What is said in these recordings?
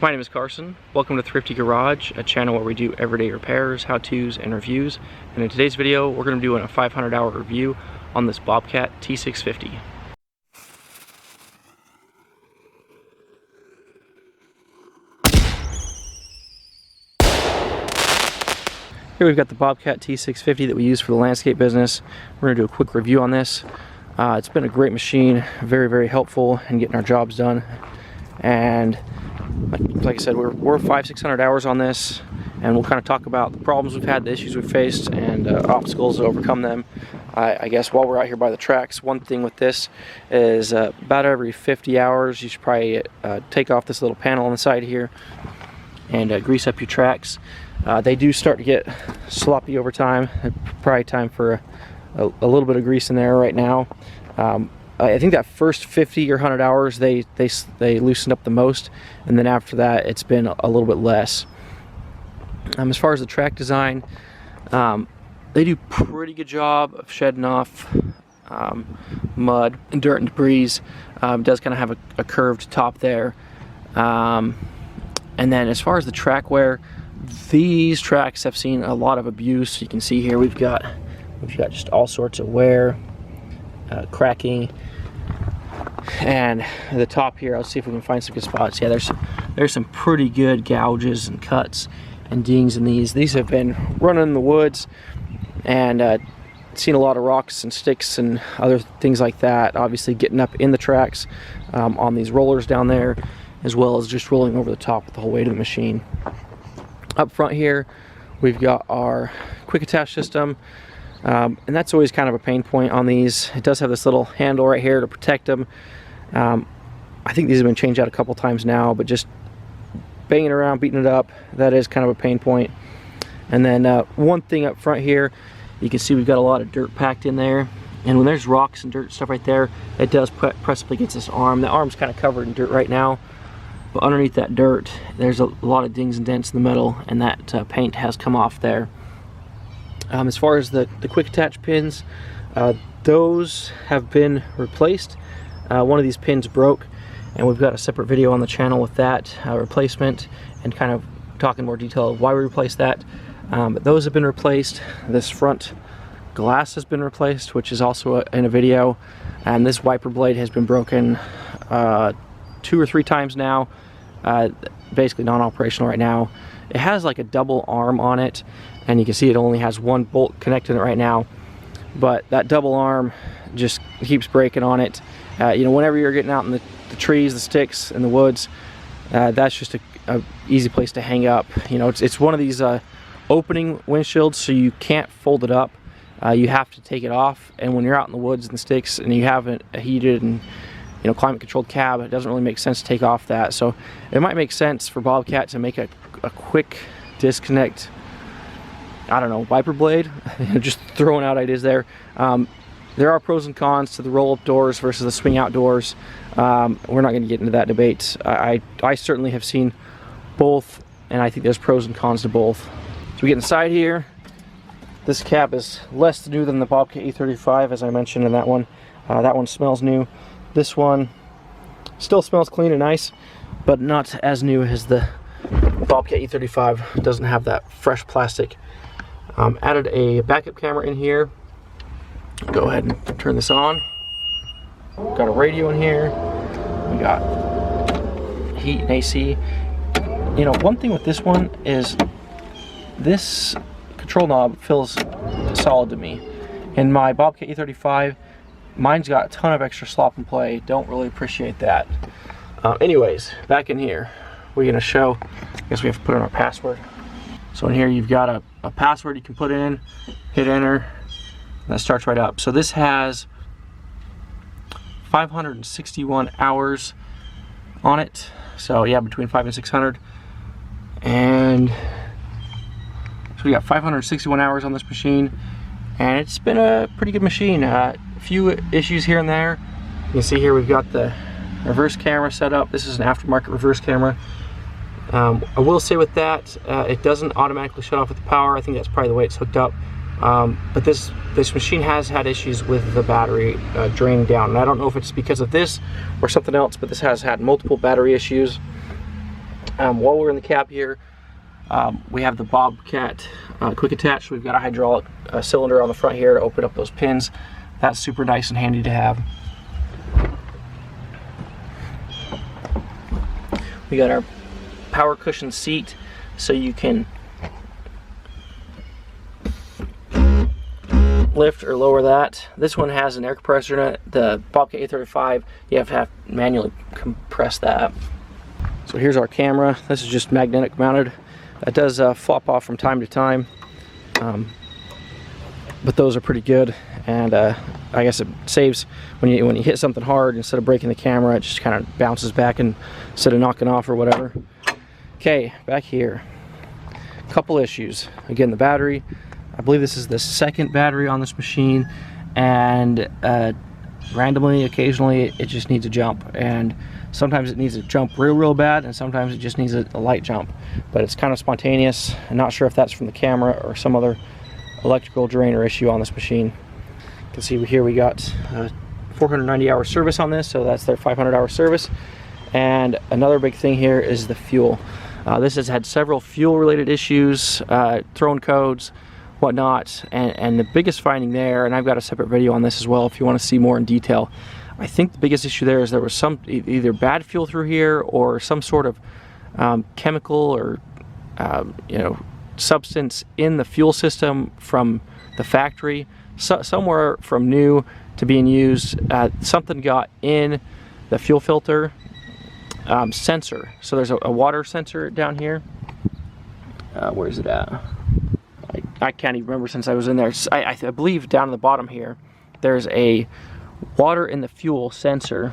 My name is Carson. Welcome to Thrifty Garage, a channel where we do everyday repairs, how-tos, and reviews. And in today's video, we're going to be doing a 500-hour review on this Bobcat T650. Here we've got the Bobcat T650 that we use for the landscape business. We're going to do a quick review on this. It's been a great machine, very helpful in getting our jobs done. And like I said, we're 500-600 hours on this, and we'll kind of talk about the problems we've had, the issues we've faced, and obstacles to overcome them. I guess while we're out here by the tracks, one thing with this is about every 50 hours you should probably take off this little panel on the side here and grease up your tracks. They do start to get sloppy over time. Probably time for a little bit of grease in there right now. I think that first 50 or 100 hours they loosened up the most, and then after that it's been a little bit less. As far as the track design, they do a pretty good job of shedding off mud and dirt and debris. It does kind of have a curved top there. And then as far as the track wear, these tracks have seen a lot of abuse. You can see here we've got just all sorts of wear, cracking, and the top here, I'll see if we can find some good spots. Yeah, there's some pretty good gouges and cuts and dings in these. These have been running in the woods and seen a lot of rocks and sticks and other things like that, obviously getting up in the tracks on these rollers down there, as well as just rolling over the top with the whole weight of the machine. Up front here we've got our quick attach system, and that's always kind of a pain point on these. It does have this little handle right here to protect them. I think these have been changed out a couple times now, but just banging around, beating it up, that is kind of a pain point. And then one thing up front here, you can see we've got a lot of dirt packed in there, and when there's rocks and dirt stuff right there, it does press up against this arm. The arm's kind of covered in dirt right now, but underneath that dirt there's a lot of dings and dents in the metal, and that paint has come off there. As far as the quick attach pins, those have been replaced. One of these pins broke, and we've got a separate video on the channel with that replacement and kind of talking more detail of why we replaced that. But those have been replaced. This front glass has been replaced, which is also in a video, and this wiper blade has been broken 2 or 3 times now. Basically non-operational right now. It has like a double arm on it, and you can see it only has one bolt connected in it right now, but that double arm just keeps breaking on it. You know, whenever you're getting out in the trees, the sticks, and the woods, that's just a easy place to hang up. You know, it's one of these opening windshields, so you can't fold it up. You have to take it off, and when you're out in the woods and the sticks and you have a heated and climate controlled cab, it doesn't really make sense to take off that. So it might make sense for Bobcat to make a quick disconnect, I don't know, wiper blade. Just throwing out ideas there. There are pros and cons to the roll-up doors versus the swing-out doors. We're not going to get into that debate. I certainly have seen both, and I think there's pros and cons to both. So we get inside here. This cab is less new than the Bobcat E35, as I mentioned in that one. That one smells new. This one still smells clean and nice, but not as new as the Bobcat E35. It doesn't have that fresh plastic. Added a backup camera in here. Go ahead and turn this on. Got a radio in here. We got heat and AC. You know, one thing with this one is this control knob feels solid to me. In my Bobcat E35, mine's got a ton of extra slop and play. Don't really appreciate that. Anyways, back in here, we're gonna show, I guess we have to put in our password. So in here you've got a password you can put in, hit enter, and that starts right up. So this has 561 hours on it. So yeah, between 500 and 600. And so we got 561 hours on this machine, and it's been a pretty good machine. A few issues here and there. You can see here we've got the reverse camera set up. This is an aftermarket reverse camera. I will say with that, it doesn't automatically shut off with the power. I think that's probably the way it's hooked up. But this machine has had issues with the battery draining down, and I don't know if it's because of this or something else, but this has had multiple battery issues. While we're in the cab here, we have the Bobcat quick attach. We've got a hydraulic cylinder on the front here to open up those pins. That's super nice and handy to have. We got our power cushion seat, so you can lift or lower that. This one has an air compressor in it. The Bobcat A35, you have to manually compress that. So here's our camera. This is just magnetic mounted. That does flop off from time to time, but those are pretty good. And I guess it saves when you hit something hard, instead of breaking the camera, it just kind of bounces back instead of knocking off or whatever. Okay, back here. Couple issues. Again, the battery. I believe this is the second battery on this machine, and randomly, occasionally, it just needs a jump. And sometimes it needs a jump real bad, and sometimes it just needs a light jump. But it's kind of spontaneous. I'm not sure if that's from the camera or some other electrical drainer issue on this machine. You can see here we got 490 hour service on this, so that's their 500 hour service. And another big thing here is the fuel. This has had several fuel related issues, thrown codes, whatnot, and the biggest finding there, and I've got a separate video on this as well if you want to see more in detail. I think the biggest issue there is there was some either bad fuel through here, or some sort of chemical or substance in the fuel system from the factory. Somewhere from new to being used, something got in the fuel filter sensor. So there's a water sensor down here. Where is it at? I can't even remember since I was in there. I believe down in the bottom here, there's a water in the fuel sensor.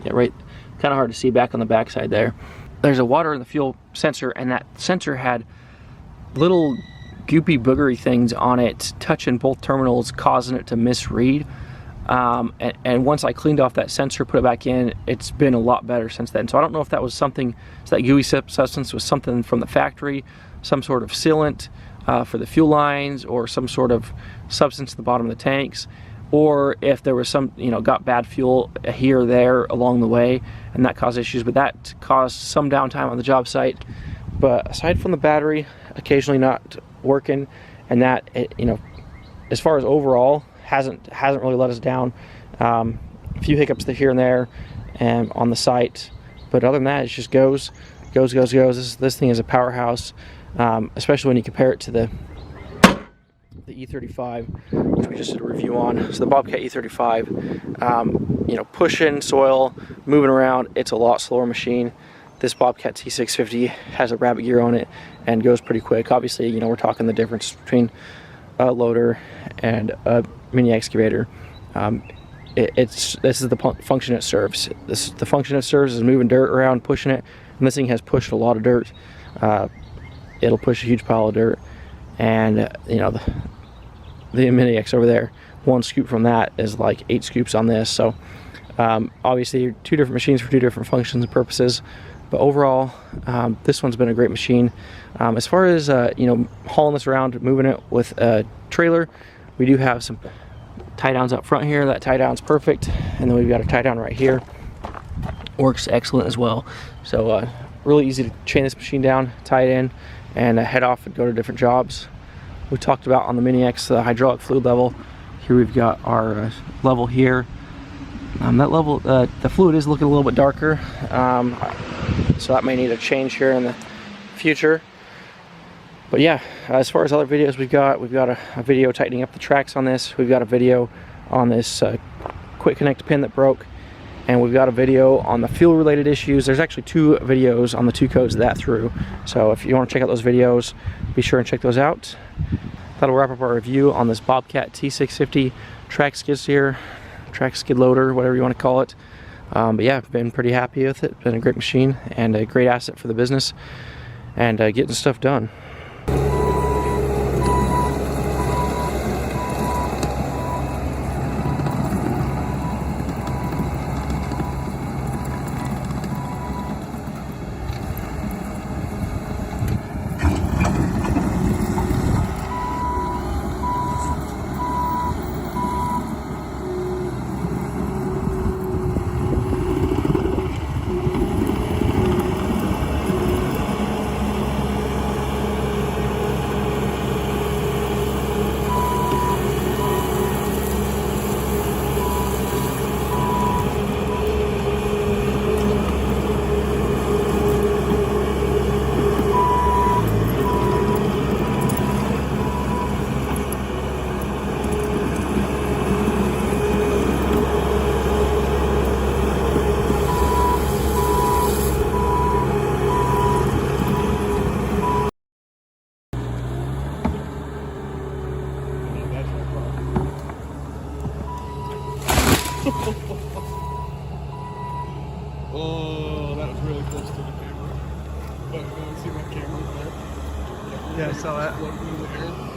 Yeah, right. Kind of hard to see back on the back side there. There's a water in the fuel sensor, and that sensor had little goopy boogery things on it touching both terminals, causing it to misread. And once I cleaned off that sensor, put it back in, it's been a lot better since then. So I don't know if that was something, so that gooey substance was something from the factory, some sort of sealant for the fuel lines, or some sort of substance at the bottom of the tanks, or if there was some, got bad fuel here or there along the way, and that caused issues. But that caused some downtime on the job site. But aside from the battery occasionally not working, and that, as far as overall, hasn't really let us down. A few hiccups here and there, and on the site, but other than that, it just goes. This thing is a powerhouse, especially when you compare it to the E35, which we just did a review on. So the Bobcat E35, pushing soil, moving around, it's a lot slower machine. This Bobcat T650 has a rabbit gear on it and goes pretty quick. Obviously, we're talking the difference between a loader and a mini excavator. This is the function it serves. The function it serves is moving dirt around, pushing it, and this thing has pushed a lot of dirt. It'll push a huge pile of dirt, and the mini X over there, one scoop from that is like 8 scoops on this. So obviously, two different machines for two different functions and purposes. But overall, this one's been a great machine. As far as hauling this around, moving it with a trailer, we do have some tie downs up front here. That tie down's perfect, and then we've got a tie down right here. Works excellent as well. So really easy to chain this machine down, tie it in, and head off and go to different jobs. We talked about on the Mini X the hydraulic fluid level. Here we've got our level here. That level, the fluid is looking a little bit darker, so that may need a change here in the future. But yeah, as far as other videos we've got a video tightening up the tracks on this. We've got a video on this quick connect pin that broke, and we've got a video on the fuel related issues. There's actually 2 videos on the 2 codes that through. So if you want to check out those videos, be sure and check those out. That'll wrap up our review on this Bobcat T650 track skid steer, track skid loader, whatever you want to call it. But yeah, I've been pretty happy with it. Been a great machine and a great asset for the business, and getting stuff done. Oh, that was really close to the camera. But you see my camera there? Yeah, I saw that. Floating in the air.